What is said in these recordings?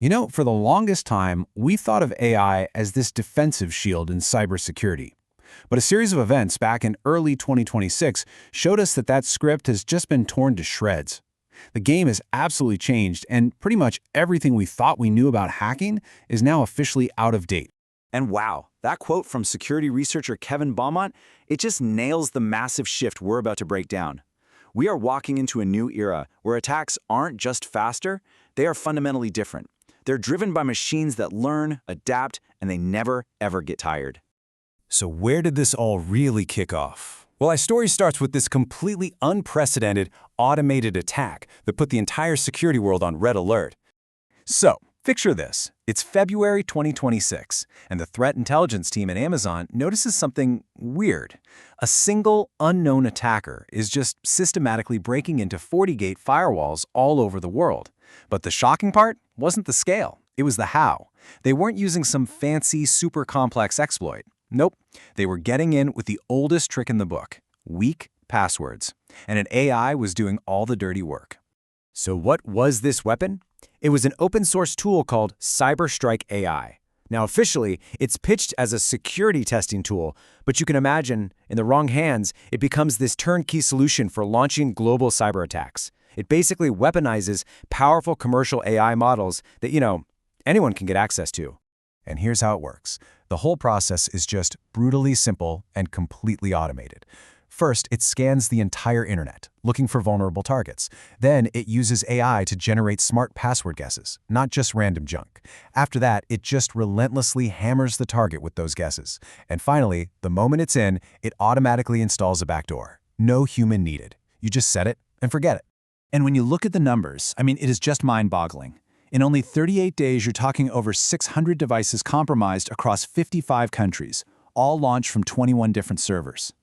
For the longest time, we thought of AI as this defensive shield in cybersecurity. But a series of events back in early 2026 showed us that that script has just been torn to shreds. The game has absolutely changed, and pretty much everything we thought we knew about hacking is now officially out of date. And wow, that quote from security researcher Kevin Beaumont, it just nails the massive shift we're about to break down. We are walking into a new era where attacks aren't just faster, they are fundamentally different. They're driven by machines that learn, adapt, and they never, ever get tired. So where did this all really kick off? Well, our story starts with this completely unprecedented, automated attack that put the entire security world on red alert. So, picture this. It's February 2026, and the threat intelligence team at Amazon notices something weird. A single, unknown attacker is just systematically breaking into FortiGate firewalls all over the world. But the shocking part wasn't the scale, it was the how. They weren't using some fancy, super complex exploit. Nope, they were getting in with the oldest trick in the book, weak passwords. And an AI was doing all the dirty work. So what was this weapon? It was an open-source tool called CyberStrikeAI. Now officially, it's pitched as a security testing tool, but you can imagine, in the wrong hands, it becomes this turnkey solution for launching global cyber attacks. It basically weaponizes powerful commercial AI models that, anyone can get access to. And here's how it works. The whole process is just brutally simple and completely automated. First, it scans the entire internet, looking for vulnerable targets. Then, it uses AI to generate smart password guesses, not just random junk. After that, it just relentlessly hammers the target with those guesses. And finally, the moment it's in, it automatically installs a backdoor. No human needed. You just set it and forget it. And when you look at the numbers, it is just mind-boggling. In only 38 days, you're talking over 600 devices compromised across 55 countries, all launched from 21 different servers.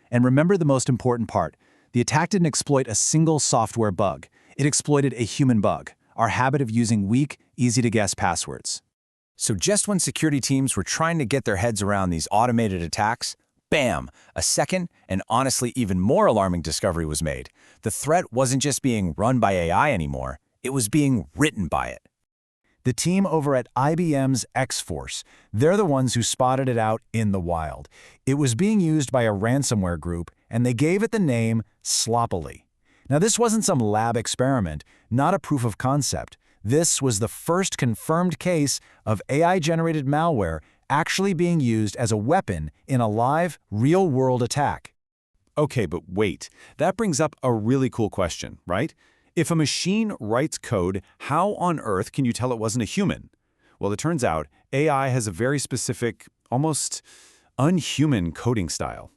And remember the most important part. The attack didn't exploit a single software bug. It exploited a human bug, our habit of using weak, easy-to-guess passwords. So just when security teams were trying to get their heads around these automated attacks, bam, a second and honestly even more alarming discovery was made. The threat wasn't just being run by AI anymore, it was being written by it. The team over at IBM's X-Force, they're the ones who spotted it out in the wild. It was being used by a ransomware group, and they gave it the name Sloppily. Now, this wasn't some lab experiment, not a proof of concept. This was the first confirmed case of AI-generated malware actually being used as a weapon in a live, real-world attack. Okay, but wait, that brings up a really cool question, right? If a machine writes code, how on earth can you tell it wasn't a human? Well, it turns out AI has a very specific, almost unhuman coding style.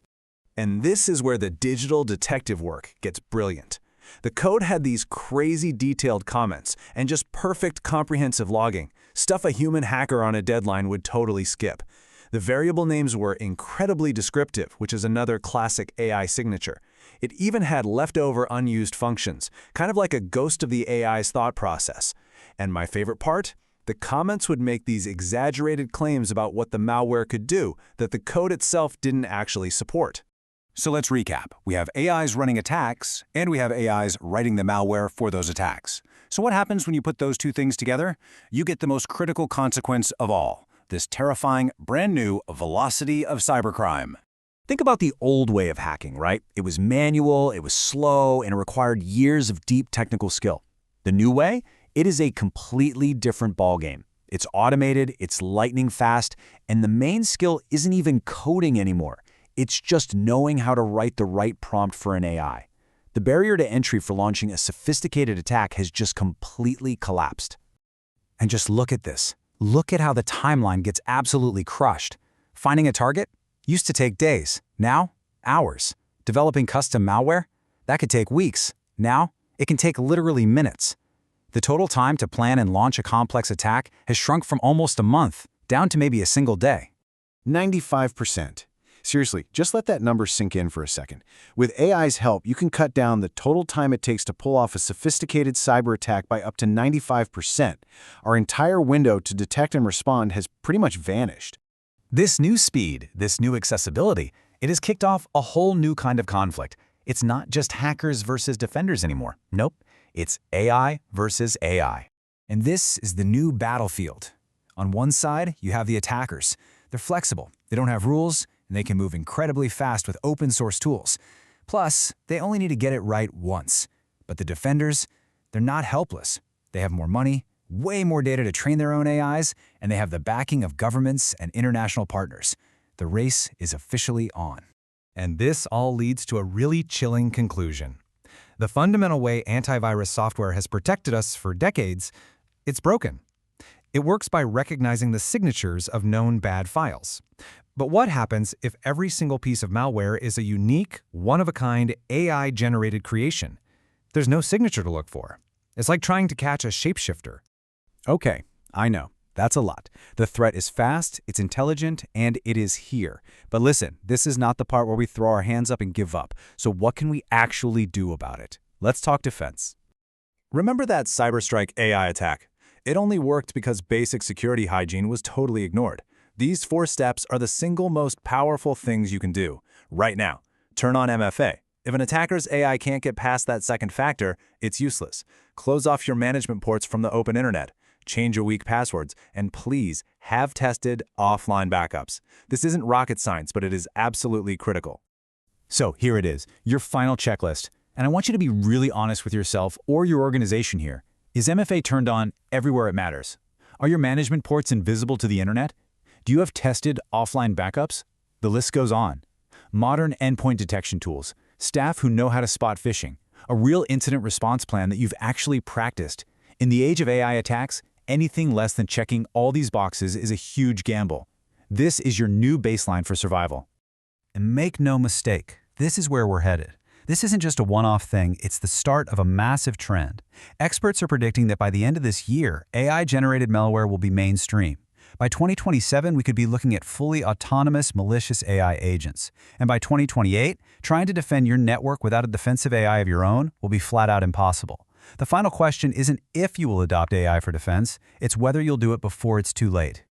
And this is where the digital detective work gets brilliant. The code had these crazy detailed comments and just perfect comprehensive logging, stuff a human hacker on a deadline would totally skip. The variable names were incredibly descriptive, which is another classic AI signature. It even had leftover unused functions, kind of like a ghost of the AI's thought process. And my favorite part? The comments would make these exaggerated claims about what the malware could do that the code itself didn't actually support. So let's recap. We have AIs running attacks, and we have AIs writing the malware for those attacks. So what happens when you put those two things together? You get the most critical consequence of all, this terrifying, brand new velocity of cybercrime. Think about the old way of hacking, right? It was manual, it was slow, and it required years of deep technical skill. The new way? It is a completely different ballgame. It's automated, it's lightning fast, and the main skill isn't even coding anymore. It's just knowing how to write the right prompt for an AI. The barrier to entry for launching a sophisticated attack has just completely collapsed. And just look at this. Look at how the timeline gets absolutely crushed. Finding a target? Used to take days. Now, hours. Developing custom malware? That could take weeks. Now, it can take literally minutes. The total time to plan and launch a complex attack has shrunk from almost a month, down to maybe a single day. 95%. Seriously, just let that number sink in for a second. With AI's help, you can cut down the total time it takes to pull off a sophisticated cyber attack by up to 95%. Our entire window to detect and respond has pretty much vanished. This new speed, this new accessibility, it has kicked off a whole new kind of conflict. It's not just hackers versus defenders anymore. Nope, it's AI versus AI. And this is the new battlefield. On one side, you have the attackers. They're flexible, they don't have rules, and they can move incredibly fast with open source tools. Plus, they only need to get it right once. But the defenders, they're not helpless. They have more money, way more data to train their own AIs, and they have the backing of governments and international partners. The race is officially on. And this all leads to a really chilling conclusion. The fundamental way antivirus software has protected us for decades, it's broken. It works by recognizing the signatures of known bad files. But what happens if every single piece of malware is a unique, one-of-a-kind, AI-generated creation? There's no signature to look for. It's like trying to catch a shapeshifter. Okay, I know. That's a lot. The threat is fast, it's intelligent, and it is here. But listen, this is not the part where we throw our hands up and give up. So what can we actually do about it? Let's talk defense. Remember that CyberStrikeAI attack? It only worked because basic security hygiene was totally ignored. These 4 steps are the single most powerful things you can do. Right now, turn on MFA. If an attacker's AI can't get past that second factor, it's useless. Close off your management ports from the open internet. Change your weak passwords, and please have tested offline backups. This isn't rocket science, but it is absolutely critical. So here it is, your final checklist. And I want you to be really honest with yourself or your organization here. Is MFA turned on everywhere it matters? Are your management ports invisible to the internet? Do you have tested offline backups? The list goes on. Modern endpoint detection tools, staff who know how to spot phishing, a real incident response plan that you've actually practiced. In the age of AI attacks, anything less than checking all these boxes is a huge gamble. This is your new baseline for survival. And make no mistake, this is where we're headed. This isn't just a one-off thing, it's the start of a massive trend. Experts are predicting that by the end of this year, AI-generated malware will be mainstream. By 2027, we could be looking at fully autonomous, malicious AI agents. And by 2028, trying to defend your network without a defensive AI of your own will be flat out impossible. The final question isn't if you will adopt AI for defense, it's whether you'll do it before it's too late.